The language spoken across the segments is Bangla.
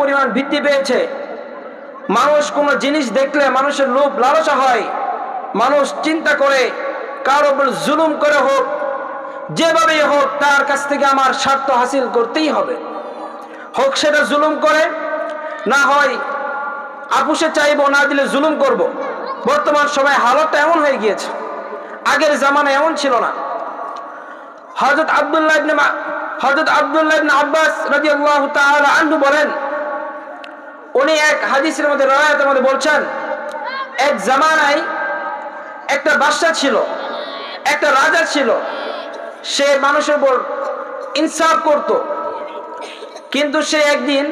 পরিমাণ বৃদ্ধি পেয়েছে। মানুষ কোনো জিনিস দেখলে মানুষের লোভ লালসা হয়, মানুষ চিন্তা করে কারোর উপর জুলুম করে হোক, যেভাবেই হোক তার কাছ থেকে আমার স্বার্থ হাসিল করতেই হবে, হোক সেটা জুলুম করে, না হয় আপুসে চাইবো, না দিলে জুলুম করব। বর্তমান সময়ে হালতটা এমন হয়ে গিয়েছে, আগের জামানায় এমন ছিল না। হযরত আব্দুল্লাহ ইবনে আব্বাস রাদিয়াল্লাহু তাআলা আনহু বলেন, উনি এক হাদিসের মধ্যে রাওয়ায়াতের মধ্যে বলছেন, এক জামানায় একটা বাদশা ছিল, একটা রাজা ছিল, সে মানুষের উপর ইনসাফ করত। কিন্তু সে একদিন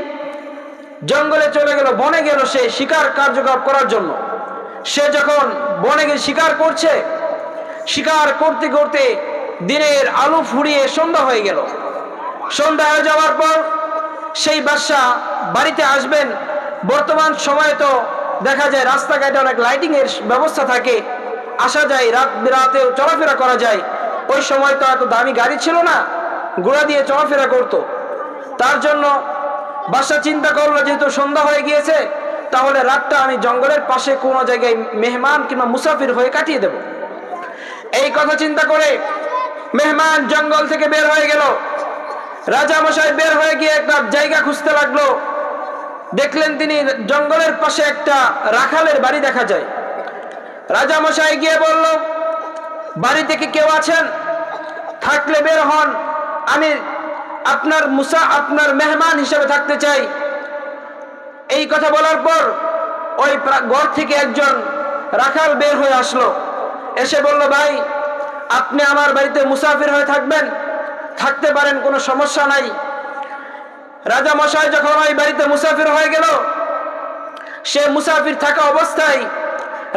জঙ্গলে চলে গেল, বনে গেল সে শিকার কার্যকলাপ করার জন্য। সে যখন বনে গিয়ে শিকার করছে, শিকার করতে করতে দিনের আলো ফুরিয়ে সন্ধ্যা হয়ে গেল। সন্ধ্যা হয়ে যাওয়ার পর সেই বাদশা বাড়িতে আসবেন। বর্তমান সময়ে তো দেখা যায় রাস্তাঘাটে অনেক লাইটিং এর ব্যবস্থা থাকে, আসা যায়, রাতেও চলাফেরা করা যায়। ওই সময় তো এত দামি গাড়ি ছিল না, ঘোড়া দিয়ে চলাফেরা করত। তার জন্য বাদশা চিন্তা করলো, যেহেতু সন্ধ্যা হয়ে গিয়েছে, তাহলে রাতটা আমি জঙ্গলের পাশে কোনো জায়গায় মেহমান কিংবা মুসাফির হয়ে কাটিয়ে দেব। এই কথা চিন্তা করে মেহমান জঙ্গল থেকে বের হয়ে গেল। রাজা মশাই বের হয়ে গিয়ে একটা জায়গা খুঁজতে লাগলো। দেখলেন তিনি জঙ্গলের পাশে একটা রাখালের বাড়ি দেখা যায়। রাজা মশাই গিয়ে বলল, বাড়ি থেকে কেউ আছেন? থাকলে বের হন, আমি আপনার মেহমান হিসেবে থাকতে চাই। এই কথা বলার পর ওই ঘর থেকে একজন রাখাল বের হয়ে আসলো, এসে বলল, ভাই আপনি আমার বাড়িতে মুসাফির হয়ে থাকবেন, থাকতে পারেন, কোনো সমস্যা নাই। রাজা মশাই যখন ওই বাড়িতে মুসাফির হয়ে গেল, সে মুসাফির থাকা অবস্থায়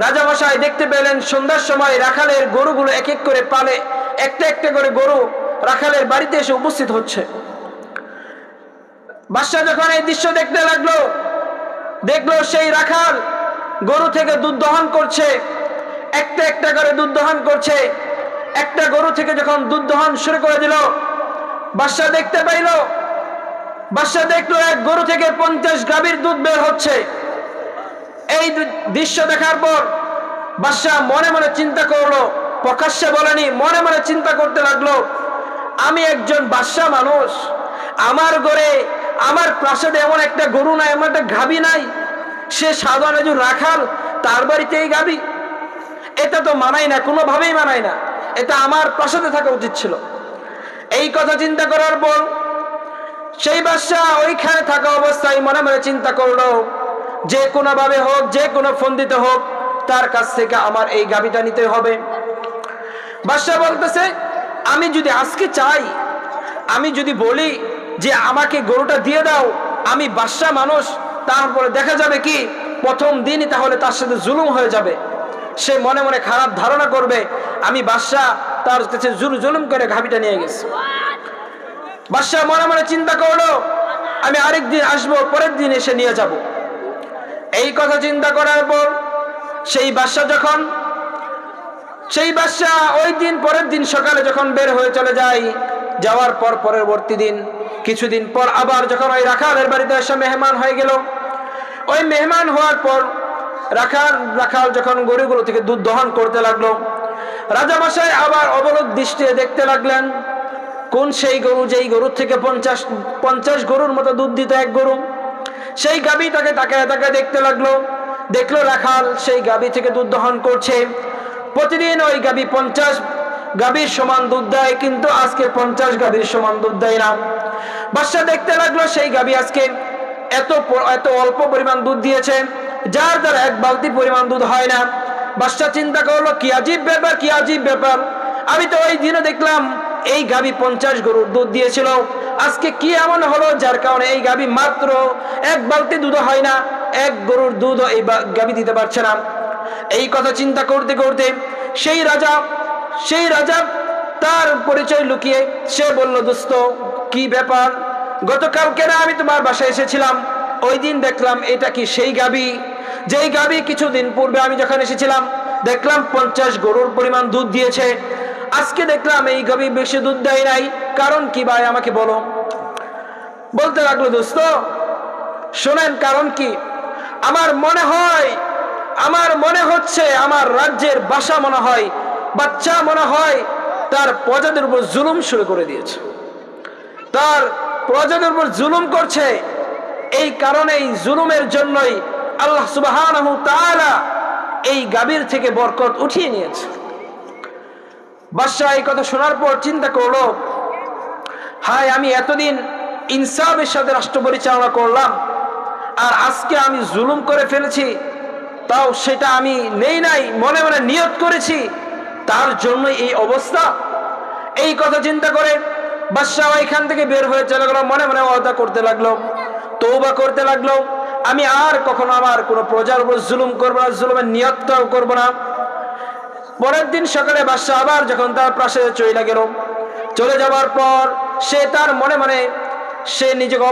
রাজা মশাই দেখতে পেলেন সন্ধ্যার সময় রাখালের গরুগুলো এক এক করে পালে, একটা একটা করে গরু রাখালের বাড়িতে এসে উপস্থিত হচ্ছে। বাদশা যখন এই দৃশ্য দেখতে লাগলো, দেখলো সেই রাখাল গরু থেকে দুধ দহন করছে, একটা একটা করে দুধ দহন করছে। একটা গরু থেকে যখন দুধ দহন শুরু করে দিল, বাদশা দেখতে পাইল, বাদশা দেখলো এক গরু থেকে 50 গাভীর দুধ বের হচ্ছে। এই দৃশ্য দেখার পর বাদশা মনে মনে চিন্তা করলো, প্রকাশ্যে বলেনি, মনে মনে চিন্তা করতে লাগলো, আমি একজন বাদশা মানুষ, আমার ঘরে আমার প্রাসাদে এমন একটা গরু নাই, এমন একটা গাভী নাই, সে সাধারণ একজন রাখাল, তার বাড়িতে এই গাভী, এটা তো মানায় না, কোনোভাবেই মানায় না, এটা আমার প্রাসাদে থাকা উচিত ছিল। এই কথা চিন্তা করার পর সেই বাদশা ওইখানে থাকা অবস্থায় মনে মনে চিন্তা করলো, যে কোনো ভাবে হোক, যে কোনো ফন্দিতে হোক, তার কাছ থেকে আমার এই গাভীটা নিতে হবে। বাদশা বলতেছে, আমি যদি আজকে চাই, আমি যদি বলি যে আমাকে গরুটা দিয়ে দাও, আমি বাদশা মানুষ, তারপরে দেখা যাবে কি প্রথম দিনই তাহলে তার সাথে জুলুম হয়ে যাবে। সে মনে মনে খারাপ ধারণা করবে আমি বাদশা, তার কাছে জুলুম করে গাভীটা নিয়ে গেছে। বাদশা মনে মনে চিন্তা করলো, আমি আরেকদিন আসবো, পরের দিন এসে নিয়ে যাব। এই কথা চিন্তা করার পর সেই বাদশা ওই দিন পরের দিন সকালে যখন বের হয়ে চলে যায়, যাওয়ার পর পরবর্তী দিন কিছুদিন পর আবার যখন ওই রাখালের বাড়িতে এসে মেহমান হয়ে গেল, ওই মেহমান হওয়ার পর রাখাল যখন গরুগুলো থেকে দুধ দহন করতে লাগলো, রাজা মশাই আবার অবলোক দৃষ্টিতে দেখতে লাগলেন, কোন সেই গরু যেই গরুর থেকে 50 গরুর মতো দুধ দিত এক গরু। সেই গাভীটাকে তাকায় তাকায় দেখতে লাগলো, দেখলো রাখাল সেই গাভী থেকে দুধ দহন করছে। প্রতিদিন ওই গাভী 50 গাভীর সমান দুধ দেয়, কিন্তু আজকে 50 গাভীর সমান দুধ দেয় না। বাদশা দেখতে লাগলো সেই গাভী আজকে এত অল্প পরিমাণ দুধ দিয়েছে, যার দ্বারা এক বালতি পরিমাণ দুধ হয় না। বাদশা চিন্তা করলো, কি আজীব ব্যাপার, কি আজীব ব্যাপার, আমি তো ওই দিনে দেখলাম এই গাভী 50 গরুর দুধ দিয়েছিল, আজকে কি এমন হলো যার কারণে এই গাভী মাত্র এক বালতি দুধ হয় না, এক গরুর দুধ এই গাভী দিতে পারছে না। এই কথা চিন্তা করতে করতে সেই রাজা তার পরিচয় লুকিয়ে সে বলল, দোস্ত কি ব্যাপার, গতকালকে না আমি তোমার বাসায় এসেছিলাম, ওই দিন দেখলাম এটা কি সেই গাভী, যেই গাভী কিছুদিন পূর্বে আমি যখন এসেছিলাম দেখলাম 50 গরুর পরিমাণ দুধ দিয়েছে, আজকে দেখলাম এই গাভী বেশি দুধ দেয় নাই, কারণ কি ভাই আমাকে বলো। বলতে লাগলো, দোস্ত শোনেন কারণ কি? আমার মনে হচ্ছে আমার রাজ্যের বাসা মনে হয়, বাচ্চা মনে হয় তার প্রজাদের উপর জুলুম শুরু করে দিয়েছে, তার প্রজাদের উপর জুলুম করছে। এই কারণেই জুলুমের জন্যই আল্লাহ সুবহানাহু তাআলা এই গাভীর থেকে বরকত উঠিয়ে নিয়েছে। বাদশাহ এই কথা শোনার পর চিন্তা করলো, হায়, আমি এতদিন ইনসাফের সাথে রাষ্ট্র পরিচালনা করলাম, আর আজকে আমি জুলুম করে ফেলেছি, তাও সেটা আমি নেই নাই, মনে মনে নিয়ত করেছি, তার জন্য এই অবস্থা। এই কথা চিন্তা করে বাদশাহ এখান থেকে বের হয়ে চলে গেল, মনে মনে ওয়াদা করতে লাগলো, তওবা করতে লাগলো, আমি আর কখনো আমার কোনো প্রজার উপর জুলুম করবো না, জুলুমের নিয়তটাও করবো না। পরের দিন সকালে বাদশাহ আবার যখন তার প্রাসাদে চলে গেল, চলে যাওয়ার পর সে তার মনে মনে সে নিজেকে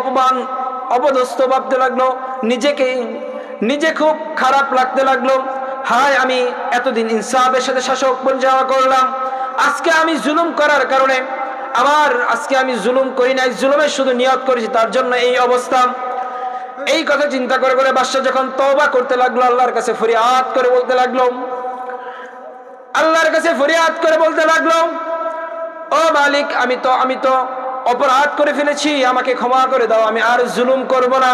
অপদস্থ ভাবতে লাগলো, নিজে খুব খারাপ লাগতে লাগলো। হায়, আমি এতদিন ইনসাফের সাথে শাসক পরিচালনা করলাম, আজকে আমি জুলুম করার কারণে আজকে আমি জুলুম করি নাই, জুলুমের শুধু নিয়ত করেছি, তার জন্য এই অবস্থা। এই কথা চিন্তা করে করে বাদশাহ যখন তওবা করতে লাগলো, আল্লাহর কাছে ফরিয়াদ করে বলতে লাগলো, ও মালিক, আমি তো অপরাধ করে ফেলেছি, আমাকে ক্ষমা করে দাও, আমি আর জুলুম করব না,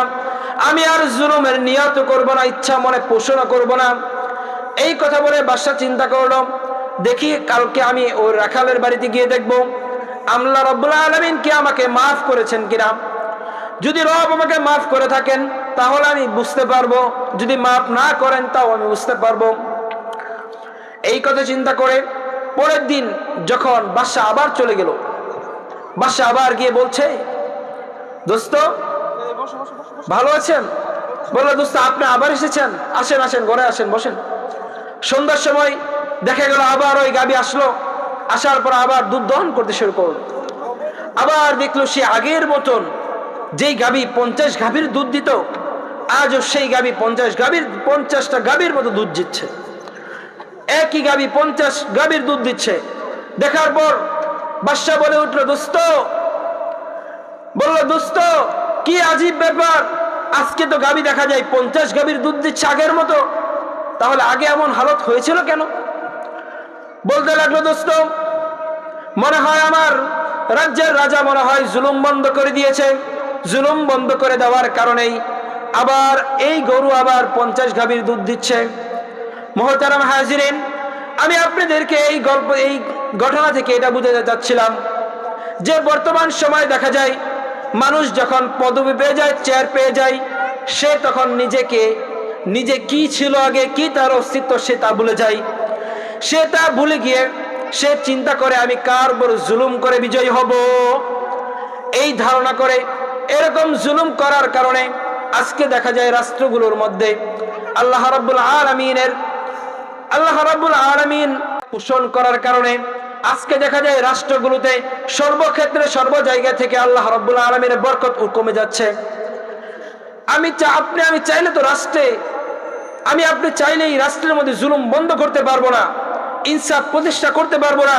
আমি আর জুলুমের নিয়ত করব না, ইচ্ছা মনে পোষণ করব না। এই কথা বলে বাদশাহ চিন্তা করলো, দেখি কালকে আমি ওই রাখালের বাড়িতে গিয়ে দেখব আল্লাহ রাব্বুল আলামিন কি আমাকে মাফ করেছেন কিনা। যদি রব আমাকে মাফ করে থাকেন তাহলে আমি বুঝতে পারবো, যদি মাফ না করেন তাও আমি বুঝতে পারবো। এই কথা চিন্তা করে পরের দিন যখন বাদশাহ আবার চলে গেল, বাদশাহ আবার গিয়ে বলছে, দোস্ত ভালো আছেন? বললো, দোস্ত আপনি আবার এসেছেন, আসেন আসেন, ঘরে আসেন, বসেন। সন্ধ্যার সময় দেখা গেল আবার ওই গাভী আসলো, আসার পর আবার দুধ দহন করতে শুরু করলো। আবার দেখলো সে আগের মতন যেই গাভী 50 গাভীর দুধ দিত, আজও সেই গাভী 50টা গাভীর মতো দুধ দিচ্ছে। একই গাভী 50 গাভীর দুধ দিচ্ছে। দেখার পর বাদশাহ বলে উঠলো, দোস্ত কি আজীব ব্যাপার, আজকে তো গাভী দেখা যায় 50 গাভীর দুধ দিচ্ছে আগের মতো, তাহলে আগে এমন হালত হয়েছিল কেন? বলতে লাগলো, দোস্ত মনে হয় আমার রাজ্যের রাজা মনে হয় জুলুম বন্ধ করে দিয়েছে, জুলুম বন্ধ করে দেওয়ার কারণেই আবার এই গরু আবার 50 গাভীর দুধ দিচ্ছে। মুহতারাম হাজিরিন, আমি আপনাদেরকে এই ঘটনা থেকে এটা বুঝাতে চাচ্ছিলাম যে বর্তমান সময় দেখা যায় মানুষ যখন পদবি পেয়ে যায়, চেয়ার পেয়ে যায়, সে তখন নিজে কি ছিল আগে, কি তার অস্তিত্ব, সে তা ভুলে যায়। সে তা ভুলে গিয়ে সে চিন্তা করে আমি কার উপর জুলুম করে বিজয়ী হব। এই ধারণা করে এরকম জুলুম করার কারণে আজকে দেখা যায় রাষ্ট্রগুলোর মধ্যে আল্লাহ রাব্বুল আলামিন পোষণ করার কারণে আজকে দেখা যায় রাষ্ট্রগুলোতে সর্বক্ষেত্রে সর্ব জায়গা থেকে আল্লাহ রাব্বুল আলামিনের বরকত কমে যাচ্ছে। আমি চাইলে তো আপনি চাইলেই রাষ্ট্রের মধ্যে জুলুম বন্ধ করতে পারবো না, ইনসাফ প্রতিষ্ঠা করতে পারবো না,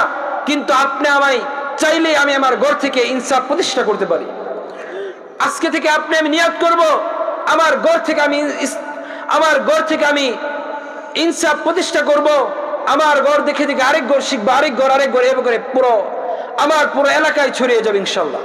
কিন্তু আপনি আমায় চাইলেই আমি আমার ঘর থেকে ইনসাফ প্রতিষ্ঠা করতে পারি। আজকে থেকে আমি নিয়ত করব আমার ঘর থেকে আমি ইনসাফ প্রতিষ্ঠা করব। আমার ঘর দেখে আরেক ঘর শিখবো, আরেক ঘর এভাবে করে পুরো এলাকায় ছড়িয়ে যাবে ইনশাল্লাহ।